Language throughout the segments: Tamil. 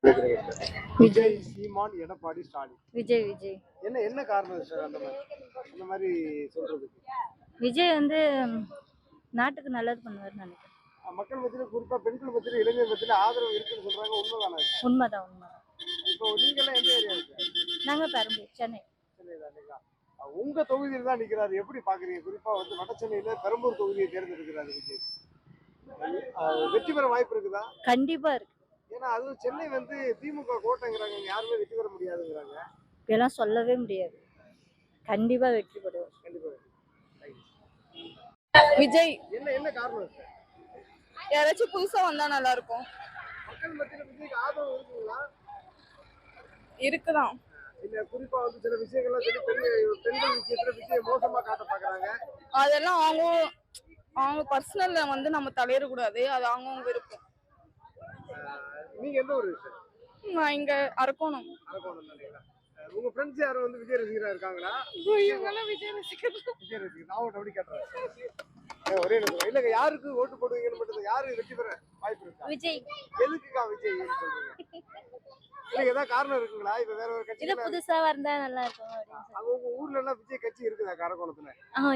விஜய், சீமான், எடப்பாடி, ஸ்டாலின். விஜய் விஜய் என்ன காரணம் சார் அந்த மாதிரி சொல்றதுக்கு? விஜய் வந்து நாட்டுக்கு நல்லது பண்ணுவார்னு நினைக்கிறேன். மக்கள் மத்தியில குறிப்பா பெண்கள் மத்தியில இளைஞர் மத்தியில ஆதரவு இருக்குன்னு சொல்றாங்க, உண்மைதானே? உண்மைதான். இப்போ நீங்க எல்லாம் எந்த ஏரியா இருக்கு? நாங்க பெரம்பூர், சென்னை. சென்னைதான். உங்க தொகுதியில் தான் நிக்கிறாரு, எப்படி பாக்குறீங்க? குறிப்பா வந்து வட சென்னையில பெரம்பூர் தொகுதியை தேர்ந்தெடுக்கிறாரு விஜய். வெற்றி பெற வாய்ப்பு இருக்குதா? கண்டிப்பா இருக்கு. ஏன்னா அதுவும் சென்னை வந்து திமுக கோட்டைங்கிறாங்க, யாருமே வெற்றி பெற முடியாதுங்கிறாங்க. இதெல்லாம் சொல்லவே முடியாது. கண்டிப்பா வெற்றி பெறுவார். கண்டிப்பா. விஜய். என்ன காரணம் சார்? யாராச்சும் புதுசா வந்தா நல்லா இருக்கும். மக்கள் மத்தியில விஜய்க்கு ஆதரவு இருக்குங்களா? இருக்குதான். இல்ல குறிப்பா வந்து சில விஷயங்கள்லாம் சொல்லி பெண்கள் விஷயத்துல விஜய் மோசமா காட்ட பாக்குறாங்க. அதெல்லாம் அவங்க பர்சனல்ல வந்து நம்ம தலையிடக்கூடாது. அது அவங்கவுங்க விருப்பம். நீங்க எந்த ஊரு சார்? நான் இங்க அரக்கோணம். அரக்கோணம் தானேங்களா? உங்க ஃப்ரெண்ட்ஸ் யாரும் வந்து விஜய் ரசிகரா இருக்காங்களா? இவங்கெல்லாம் விஜய் ரசிகர். விஜய் ரசிகர். நான் அப்படி கேட்டேன். ஒரே நிமிஷம். இல்லங்க, யாருக்கு ஓட்டு போடுவீங்கன்னு மட்டும், யாரு வெற்றி பெற வாய்ப்பு இருக்கா? விஜய். எதுக்குக்கா விஜய் சொல்றீங்க? இல்ல ஏதாவது காரணம் இருக்குங்களா? இப்ப வேற ஒரு கட்சி இல்ல புதுசா வந்தா நல்லா இருக்கும் அப்படின்னு. உங்க ஊர்ல எல்லாம் விஜய் கட்சி இருக்குதா? அரக்கோணத்துல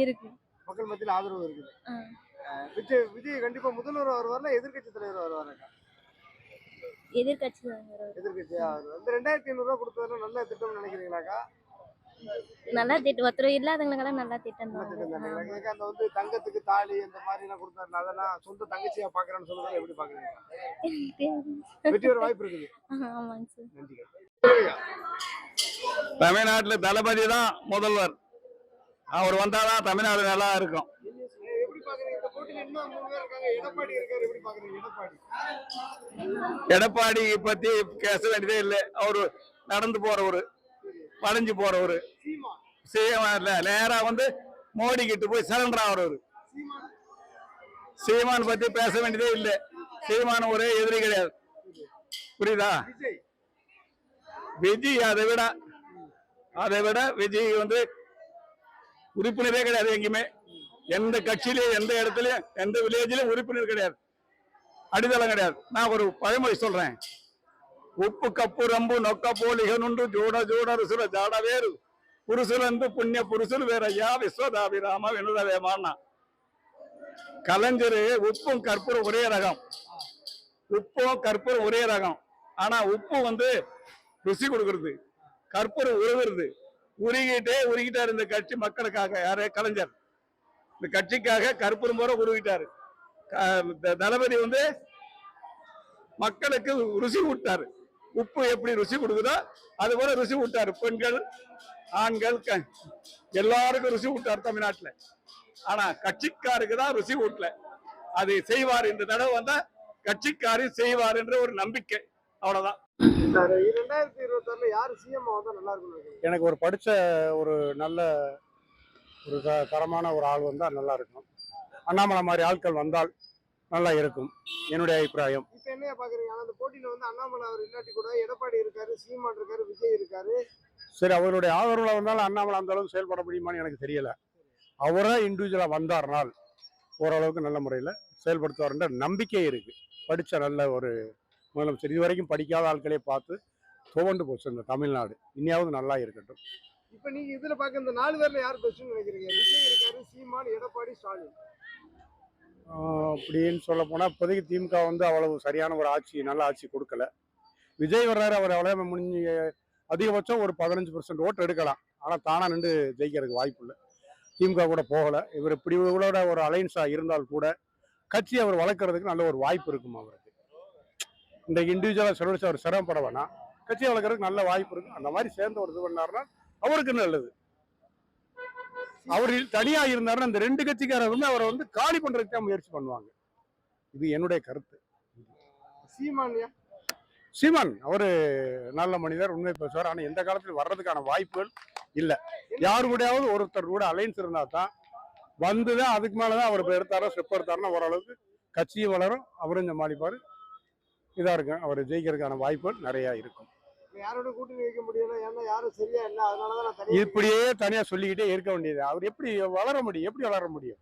இருக்கு. மக்கள் மத்தியில ஆதரவு இருக்குது. விஜய் கண்டிப்பா முதல்வர் வருவார்ல, எதிர்கட்சி தலைவர் வருவாருக்கா? எதிர்கட்சி எதிர்கட்சியா? அந்த 2500 ரூபாய் கொடுத்ததுல நல்ல திட்டம் நினைக்கிறீங்களாக்கா? நல்லா திட்டம். ஒருத்தர் இல்லாதவங்களுக்கெல்லாம் நல்லா திட்டம் தான். அந்த வந்து தங்கத்துக்கு தாலி அந்த மாதிரி எல்லாம் கொடுத்தாரு, அதெல்லாம் சொந்த தங்கச்சியா பாக்குறேன்னு சொல்லுறது எப்படி பாக்குறீங்க? வெற்றி பெற வாய்ப்பு இருக்குது. ஆமாங்க சார். நன்றி. தமிழ்நாட்டுல தளபதி தான் முதல்வர். அவர் வந்தாதான் தமிழ்நாடு நல்லா இருக்கும். எப்படி பாக்குறீங்க? இந்த போட்டியில இன்னும் 3 பேர் இருக்காங்க. எடப்பாடி இருக்காரு, எப்படி பாக்குறீங்க? எடப்பாடி பத்தி பேச வேண்டியதே இல்லை. அவரு நடந்து போறவரு, படைஞ்சு போறவரு. நேரா வந்து மோடி கிட்ட போய் சரண்டர் ஆகிறவரு. சீமான் பத்தி பேச வேண்டியதே இல்லை. சீமான் ஒரே எதிரி கிடையாது. புரியுதா? விஜய் அதை விட விஜய் வந்து உறுப்பினரே கிடையாது. எங்கேயுமே எந்த கட்சியிலையும் எந்த இடத்துலயும் எந்த வில்லேஜ்லயும் உறுப்பினர் கிடையாது, அடித்தளம் கிடையாது. நான் ஒரு பழமொழி சொல்றேன். உப்பு கப்பு ரம்பு நொக்க போலிகனுண்டு ஜோட ஜோட ருசுர ஜாட வேறு புருசுலந்து புண்ணிய புருசுல் வேறையா விஸ்வதாபிராம வினுதவேமான்னா. கலைஞரு உப்பும் கற்பூரம் ஒரே ரகம். உப்பும் கற்பூரம் ஒரே ரகம். ஆனா உப்பு வந்து ருசி கொடுக்கறது, கற்பூரம் உருகுறது. உருகிட்டாரு இந்த கட்சி மக்களுக்காக. யாரு? கலைஞர். இந்த கட்சிக்காக கற்பூரம் போற உருகிட்டாரு. தளபதி வந்து மக்களுக்கு ருசி விட்டாரு. உப்பு எப்படி ருசி கொடுக்குதோ அது போல ருசி விட்டாரு. பெண்கள், ஆண்கள் எல்லாருக்கும் ருசி விட்டாரு தமிழ்நாட்டுல. ஆனா கட்சிக்காருக்கு தான் ருசி விட்டல. அது செய்வார். இந்த தடவை வந்தா கட்சிக்காரு செய்வார் என்ற ஒரு நம்பிக்கை. அவ்வளவுதான். 2026 யாரு சிஎம் வந்தா நல்லா இருக்கும்? எனக்கு ஒரு படிச்ச ஒரு நல்ல ஒரு தரமான ஒரு ஆள் வந்தா நல்லா இருக்கும். அண்ணாமலை மாதிரி ஆட்கள் வந்தால் நல்லா இருக்கும், என்னுடைய அபிப்பிராயம். இப்ப என்ன பாக்குறீங்க? அந்த போட்டியில வந்து அண்ணாமலை அவர் இல்லாட்டி கூட எடப்பாடி இருக்காரு, சீமான் இருக்காரு, விஜய் இருக்காரு. சரி, அவருடைய ஆதரவுல வந்தாலும் அண்ணாமலை அந்த அளவுக்கு செயல்பட முடியுமான்னு எனக்கு தெரியல. அவரே இண்டிவிஜுவலா வந்தார்னால் ஓரளவுக்கு நல்ல முறையில் செயல்படுத்துவார்ன்ற நம்பிக்கை இருக்கு. படித்த நல்ல ஒரு முதலமைச்சர். இதுவரைக்கும் படிக்காத ஆட்களே பார்த்து துவண்டு போச்சு இந்த தமிழ்நாடு. இனியாவது நல்லா இருக்கட்டும். இப்ப நீங்க இதுல பாக்க இந்த 4 பேர்ல யார் பெஸ்ட்னு நினைக்கிறீங்க? விஜய் இருக்காரு, சீமான், எடப்பாடி, ஸ்டாலின். அப்படின்னு சொல்ல போனா இப்போதைக்கு திமுக வந்து அவ்வளவு சரியான ஒரு ஆட்சி, நல்ல ஆட்சி கொடுக்கல. விஜய் வர்றாரு, அவர் அவ்வளவு முடிஞ்சு அதிகபட்சம் ஒரு 15% ஓட்டு எடுக்கலாம். ஆனா தானா நின்று ஜெயிக்கிறதுக்கு வாய்ப்பு இல்லை. திமுக கூட போகல. இவர் இப்படி இவரோட ஒரு அலைன்ஸா இருந்தால் கூட கட்சி அவர் வளர்க்கறதுக்கு நல்ல ஒரு வாய்ப்பு இருக்கும். அவருக்கு இந்த இண்டிவிஜுவலா செலவழிச்சு அவர் சிரமப்பட வேணாம், கட்சியை வளர்க்கறதுக்கு நல்ல வாய்ப்பு இருக்கு. அந்த மாதிரி சேர்ந்து ஒரு இது பண்ணாருன்னா அவருக்கு நல்லது. அவர் தனியா இருந்தாருன்னா இந்த 2 கட்சிக்காரர் வந்து அவரை வந்து காலி பண்றதுக்கு தான் முயற்சி பண்ணுவாங்க. இது என்னுடைய கருத்து. சீமான் அவரு நல்ல மனிதர், உண்மை பேசுவார். ஆனா எந்த காலத்துல வர்றதுக்கான வாய்ப்புகள் இல்லை. யாரு கூடயாவது ஒருத்தர் கூட அலைன்ஸ் இருந்தா தான் வந்துதான், அதுக்கு மேலதான் அவர் எடுத்தாரோ ஸ்டெப் எடுத்தாருன்னா ஓரளவுக்கு கட்சியும் வளரும், அவரும் சமாளிப்பாரு. இதா இருக்கும். அவர் ஜெயிக்கிறதுக்கான வாய்ப்புகள் நிறைய இருக்கும். யாரோட கூட்டணி வைக்க முடியல, ஏன்னா யாரும் சரியா இல்லை, அதனாலதான் இப்படியே தனியா சொல்லிக்கிட்டே இருக்க வேண்டியது. அவர் எப்படி வளர முடியும்? எப்படி வளர முடியும்?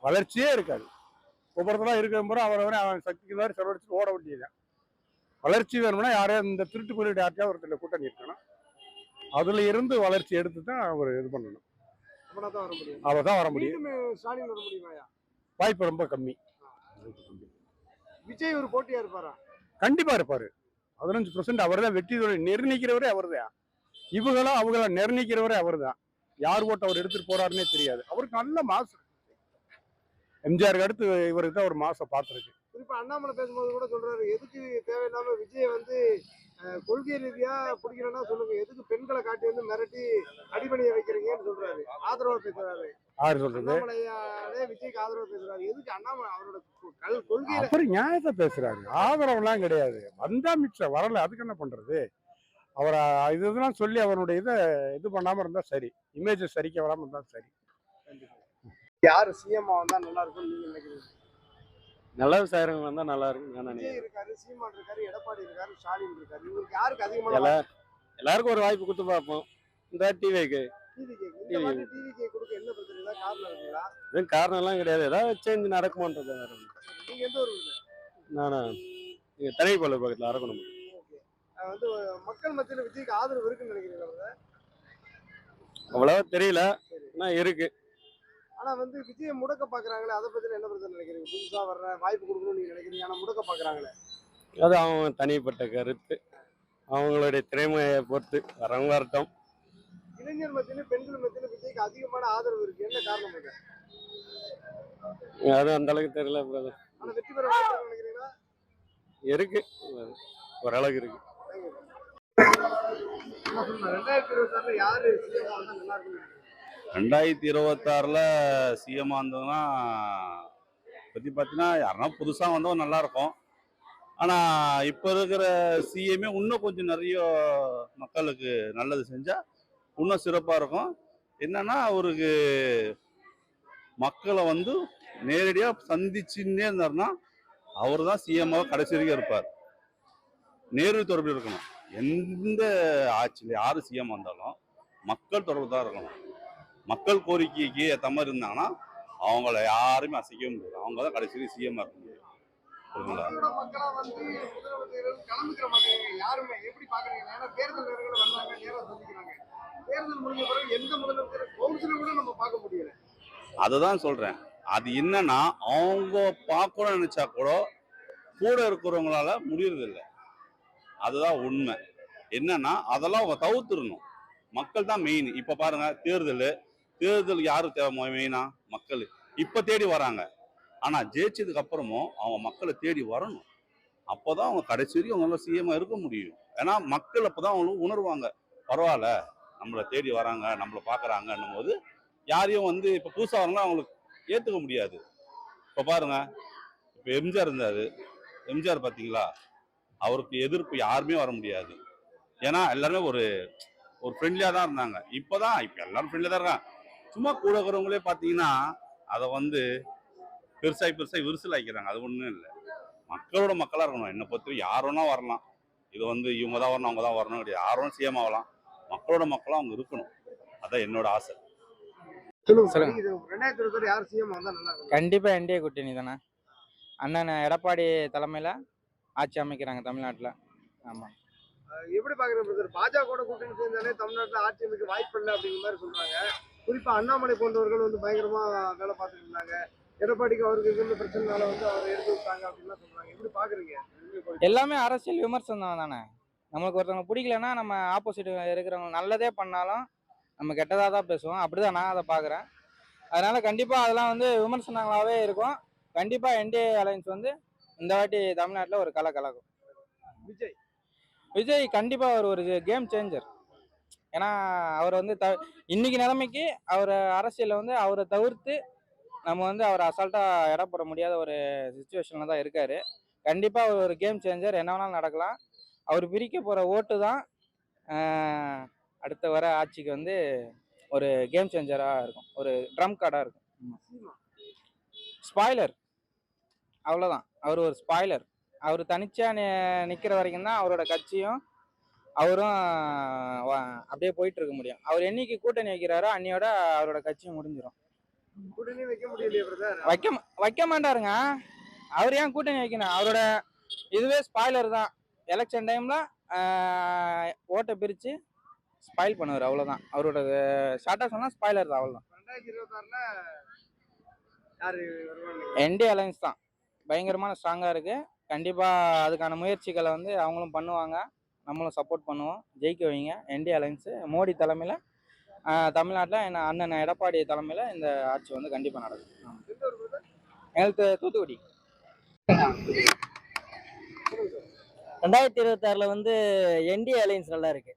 வளர்ச்சியே இருக்காது. ஒவ்வொருத்தரா இருக்கிற முறை அவன் சக்திக்கு தான் செலவழிச்சு ஓட வேண்டியதுதான். வளர்ச்சி வேணும்னா யாரையும் இந்த திருட்டு குறியீடு யார்ட்டையாவது ஒருத்தர் கூட்டணி இருக்கணும். அதுல இருந்து வளர்ச்சி எடுத்து தான் அவர் இது பண்ணணும். அப்படின்னா தான் வர முடியும். அவள் தான் வர முடியும். மீண்டும் ஸ்டாலின் வர முடியுமாயா? வாய்ப்பு ரொம்ப கம்மி. விஜய் ஒரு போட்டியா இருப்பாரா? கண்டிப்பா இருப்பாரு. 15% அவர் தான் வெற்றி நிர்ணயிக்கிறவரே அவர் தான். இவங்களும் அவங்கள நிர்ணயிக்கிறவரே அவர் தான். யார் ஓட்டு அவர் எடுத்துட்டு போறாருன்னே தெரியாது. அவருக்கு நல்ல மாசம். எம்ஜிஆருக்கு அடுத்து இவருக்கு தான் ஒரு மாசம் பார்த்துருக்கு. குறிப்பா அண்ணாமலை பேசும்போது கூட சொல்றாரு, எதுக்கு தேவையில்லாம விஜய் வந்து கொள்கை ரீதியா பிடிக்கலன்னா சொல்லுங்க, எதுக்கு பெண்களை காட்டி வந்து மிரட்டி அடிபணிய வைக்கிறீங்கன்னு சொல்றாரு. ஆதரவா பேசுறாரு. யாரு சொல்றது? அண்ணாமலையாலே விஜய்க்கு ஆதரவா பேசுறாரு. எதுக்கு அண்ணாமலை அவரோட கொள்கையில அப்புறம் நியாயத்தை பேசுறாரு. ஆதரவுலாம் கிடையாது. வந்தா மிச்சம் வரல, அதுக்கு என்ன பண்றது? அவரை இதெல்லாம் சொல்லி அவருடைய இதை இது பண்ணாம இருந்தா சரி, இமேஜ் சரிக்க வராம இருந்தா சரி. யாரு சிஎம் வந்தா நல்லா இருக்கும்னு நீங்க நினைக்கிறீங்க? நல்ல விவசாயிகள் வந்தா நல்லா இருக்கும் நான் விஜய் நினைக்கிறேன். இருக்காரு, சீமான் இருக்காரு, எடப்பாடி இருக்காரு, ஸ்டாலின் இருக்காரு. இவங்களுக்கு யாருக்கு அதிகமான எல்லாருக்கும் ஒரு வாய்ப்பு கொடுத்து பார்ப்போம். இந்த டிவிக்கு டிவி கொடுக்க என்ன பிரச்சனை? ஏதாவது காரணம் இருக்குங்களா? எதுவும் காரணம் எல்லாம் கிடையாது. ஏதாவது சேஞ்ச் நடக்குமான்றது வேற ஒண்ணும். நீங்க எந்த ஒரு நானா இங்க தனிப்பள்ளி பக்கத்துல அரக்கணும். வந்து மக்கள் மத்தியில விஜய்க்கு ஆதரவு இருக்குன்னு நினைக்கிறீங்களா? அவ்வளவா தெரியல, ஆனா இருக்கு. ஆனா வந்து விஜயை முடக்க பாக்குறாங்களே, அதை பத்தி என்ன பிரச்சனை நினைக்கிறீங்க? புதுசா வர்ற வாய்ப்பு கொடுக்கணும்னு நீங்க நினைக்கிறீங்க, ஆனா முடக்க பாக்குறாங்களே. அது அவங்க தனிப்பட்ட கருத்து, அவங்களுடைய திறமையை பொறுத்து வரவங்க வரட்டும். இளைஞர் மத்தியில பெண்கள் மத்தியில விஜய்க்கு அதிகமான ஆதரவு இருக்கு, என்ன காரணம் இது? அது அந்த அளவுக்கு தெரியல பிரதர். ஆனா வெற்றி பெற வாய்ப்பு நினைக்கிறீங்களா? இருக்கு, ஓரளவுக்கு இருக்கு. 2026 யாரு சிஎம் வந்தா நல்லா இருக்கும்? 2026 சிஎம் வந்ததுன்னா பற்றி பார்த்தீங்கன்னா யாருன்னா புதுசாக வந்தவங்க நல்லா இருக்கும். ஆனால் இப்போ இருக்கிற சிஎம்ஏ இன்னும் கொஞ்சம் நிறைய மக்களுக்கு நல்லது செஞ்சால் இன்னும் சிறப்பாக இருக்கும். என்னன்னா அவருக்கு மக்களை வந்து நேரடியாக சந்திச்சுன்னே இருந்தாருன்னா அவர் தான் சிஎம்மாக கடைசி வரைக்கும் இருப்பார். நேரடி தொடர்பு இருக்கணும். எந்த ஆட்சியில் யார் சிஎம் வந்தாலும் மக்கள் தொடர்பு தான் இருக்கணும். மக்கள் கோரிக்கைக்கு ஏற்ற மாதிரி இருந்தாங்கன்னா அவங்கள யாருமே அசைக்கவே முடியாது. அவங்க தான் கடைசி சிஎம் இருக்க முடியும். மக்களா வந்து முதலமைச்சர்கள் கலந்துக்கிற மாட்டேங்க யாருமே. எப்படி பாக்குறீங்க? ஏன்னா தேர்தல் நேரங்கள் வந்தாங்க, நேரம் சந்திக்கிறாங்க. தேர்தல் முடிஞ்ச பிறகு எந்த முதலமைச்சர் கவுன்சிலர் கூட நம்ம பார்க்க முடியல. அதுதான் சொல்றேன். அது என்னன்னா அவங்க பார்க்கணும்னு நினைச்சா கூட இருக்கிறவங்களால முடியறதில்லை. அதுதான் உண்மை. என்னன்னா அதெல்லாம் அவங்க தவிர்த்துடணும். மக்கள் தான் மெயின். இப்ப பாருங்க, தேர்தல் யாரு தேவை மெயினா? மக்கள் இப்ப தேடி வராங்க. ஆனா ஜெயிச்சதுக்கு அப்புறமும் அவங்க மக்களை தேடி வரணும். அப்போதான் அவங்க கடைசி வரைக்கும் அவங்களால சிஎம் இருக்க முடியும். ஏன்னா மக்கள் அப்பதான் அவங்களுக்கு உணர்வாங்க, பரவாயில்ல நம்மளை தேடி வராங்க, நம்மளை பாக்குறாங்கன்னும் போது யாரையும் வந்து இப்ப புதுசா வரவங்க அவங்களுக்கு ஏத்துக்க முடியாது. இப்ப பாருங்க, இப்ப எம்ஜிஆர் இருந்தாரு. எம்ஜிஆர் பாத்தீங்களா, அவருக்கு எதிர்ப்பு யாருமே வர முடியாது. ஏன்னா எல்லாருமே ஒரு ஃப்ரெண்ட்லியா தான் இருந்தாங்க. இப்ப எல்லாரும் ஃப்ரெண்ட்லியா தான் இருக்காங்க. சும்மா கூட இருக்கிறவங்களே பாத்தீங்கன்னா அதை வந்து பெருசாகி விரிசல் ஆக்கிக்கிறாங்க. அது ஒண்ணும் இல்லை. மக்களோட மக்களா இருக்கணும். என்னை பொறுத்தவரை யார் வேணா வரலாம். இது வந்து இவங்க தான் வரணும் அவங்க தான் வரணும் கிடையாது. யார் வேணா சிஎம் ஆகலாம். மக்களோட மக்களா அவங்க இருக்கணும். அதான் என்னோட ஆசை. சொல்லுங்க. 2026 யார் சிஎம் வந்தா நல்லா இருக்கும்? கண்டிப்பா என்டிஏ கூட்டணி தானே. அண்ணன் எடப்பாடி தலைமையில ஆட்சி அமைக்கிறாங்க தமிழ்நாட்டுல. ஆமா. எப்படி பாக்குறீங்க? பாஜக கூட கூட்டணி சேர்ந்தாலே தமிழ்நாட்டுல ஆட்சி அமைக்க வாய்ப்பு இல்லை அப்படிங்கிற மாதிரி சொல்றாங்க. குறிப்பா அண்ணாமலை போன்றவர்கள் வந்து பயங்கரமா வேலை பார்த்துட்டு இருந்தாங்க. எடப்பாடிக்கு அவருக்கு இருந்த பிரச்சனைனால வந்து அவரை எடுத்து விட்டாங்க அப்படின்லாம் சொல்றாங்க. எப்படி பாக்குறீங்க? எல்லாமே அரசியல் விமர்சனம் தானே. நம்மளுக்கு ஒருத்தவங்க பிடிக்கலன்னா நம்ம ஆப்போசிட் இருக்கிறவங்க நல்லதே பண்ணாலும் நம்ம கெட்டதாக தான் பேசுவோம். அப்படிதான் நான் அதை பார்க்குறேன். அதனால கண்டிப்பா அதெல்லாம் வந்து விமர்சனங்களாகவே இருக்கும். கண்டிப்பா என்டிஏ அலையன்ஸ் வந்து இந்த வாட்டி தமிழ்நாட்டில் ஒரு கலக்கும். விஜய் கண்டிப்பா அவர் ஒரு கேம் சேஞ்சர். ஏன்னா அவர் வந்து இன்னைக்கு நிலைமைக்கு அவர் அரசியலில் வந்து அவரை தவிர்த்து நம்ம வந்து அவர் அசால்ட்டாக இட போட முடியாத ஒரு சுச்சுவேஷனில் தான் இருக்காரு. கண்டிப்பாக அவர் ஒரு கேம் சேஞ்சர். என்ன வேணாலும் நடக்கலாம். அவர் பிரிக்க போகிற ஓட்டு தான் அடுத்த வர ஆட்சிக்கு வந்து ஒரு கேம் சேஞ்சராக இருக்கும். ஒரு ட்ரம் கார்டாக இருக்கும். ஸ்பாய்லர், அவ்வளோதான். அவர் ஒரு ஸ்பாய்லர். அவர் தனிச்சா நிற்கிற வரைக்கும் தான் அவரோட கட்சியும் அவரும் அப்படியே போயிட்டு இருக்க முடியும். அவர் என்னைக்கு கூட்டணி வைக்கிறாரோ அன்னையோட அவரோட கட்சியும் முடிஞ்சிடும். கூட்டணி வைக்க முடியலையே பிரதர். வைக்க மாட்டாருங்க. அவர் ஏன் கூட்டணி வைக்கணும்? அவரோட இதுவே ஸ்பாய்லர் தான். எலெக்ஷன் டைம்ல ஓட்டை பிரிச்சு ஸ்பாயில் பண்ணுவார், அவ்வளவுதான். அவரோட ஷார்ட்டா சொன்னா ஸ்பாயிலர் தான், அவ்வளவுதான். 2026ல யாரு வருவாங்க? என்டி அலைன்ஸ் தான் பயங்கரமான ஸ்ட்ராங்கா இருக்கு. கண்டிப்பா அதுக்கான முயற்சிகளை வந்து அவங்களும் பண்ணுவாங்க, நம்மளும் சப்போர்ட் பண்ணுவோம். ஜெயிக்க வைங்க என்டி அலைன்ஸ். மோடி தலைமையில தமிழ்நாட்டில் என்ன அண்ணன் எடப்பாடி தலைமையில இந்த ஆட்சி வந்து கண்டிப்பா நடக்கும். எந்த ஒரு brother? எங்களுக்கு தூத்துக்குடி. 2026ல வந்து என்டிஏ அலைன்ஸ் நல்லா இருக்கு.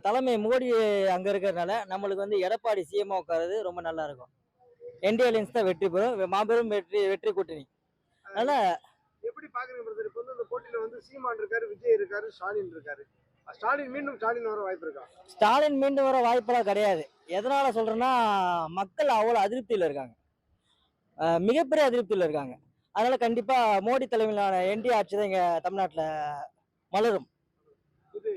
தலைமை மோடி அங்க இருக்கிறதுனால நம்மளுக்கு வந்து எடப்பாடி சிஎம்மா உட்காரது ரொம்ப நல்லா இருக்கும். என்டிஏ அலைன்ஸ் தான் வெற்றி பெறும், மாபெரும் வெற்றி கூட்டணி. அதனால எப்படி பாக்குறீங்க பிரதர்? இப்போ வந்து இந்த போட்டியில வந்து சீமான் இருக்காரு, விஜய் இருக்காரு, ஸ்டாலின் இருக்காரு. ஸ்டாலின் வர வாய்ப்பு இருக்கா? ஸ்டாலின் மீண்டும் வர வாய்ப்பெல்லாம் கிடையாது. எதனால சொல்றேன்னா, மக்கள் அவ்வளோ அதிருப்தியில் இருக்காங்க, மிகப்பெரிய அதிருப்தியில் இருக்காங்க. அதனால கண்டிப்பா மோடி தலைமையிலான என்டிஏ ஆட்சி தான் இங்க தமிழ்நாட்டில் மலரும். இது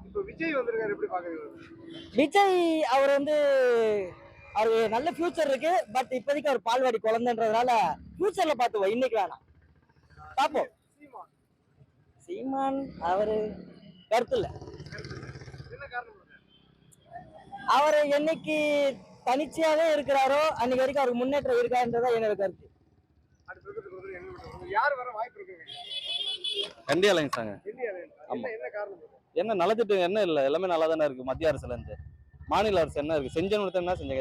இப்போ விஜய் வந்திருக்காரு, எப்படி பாக்குறீங்க? விஜய் அவர் வந்து அவருக்கு நல்ல ஃபியூச்சர் இருக்கு. பட் இப்போதைக்கு அவர் பால்வாடி குழந்தைன்றதுனால ஃபியூச்சர்ல பார்த்துவோம், இன்னைக்கு வேணாம், பார்ப்போம். சீமான் அவரு கருத்து இல்ல. என்ன காரணம் brother? அவர் என்னைக்கு தனிச்சையாவே இருக்கிறாரோ அன்னைக்கு வரைக்கும் அவருக்கு முன்னேற்றம் இருக்கான்றதா என்னோட கருத்து. அடுத்து brother என்ன பண்றது? யார் வர வாய்ப்பு இருக்குங்க? என்டி அலைன்ஸ் தாங்க. இந்தியா என்ன காரணம் brother? என்ன நலத்திட்டம் என்ன இல்லை, எல்லாமே நல்லா தானே இருக்கு. மத்திய அரசுல இருந்து மாநில அரசு என்ன இருக்கு, செஞ்சவனுக்கு என்ன செஞ்சாங்க.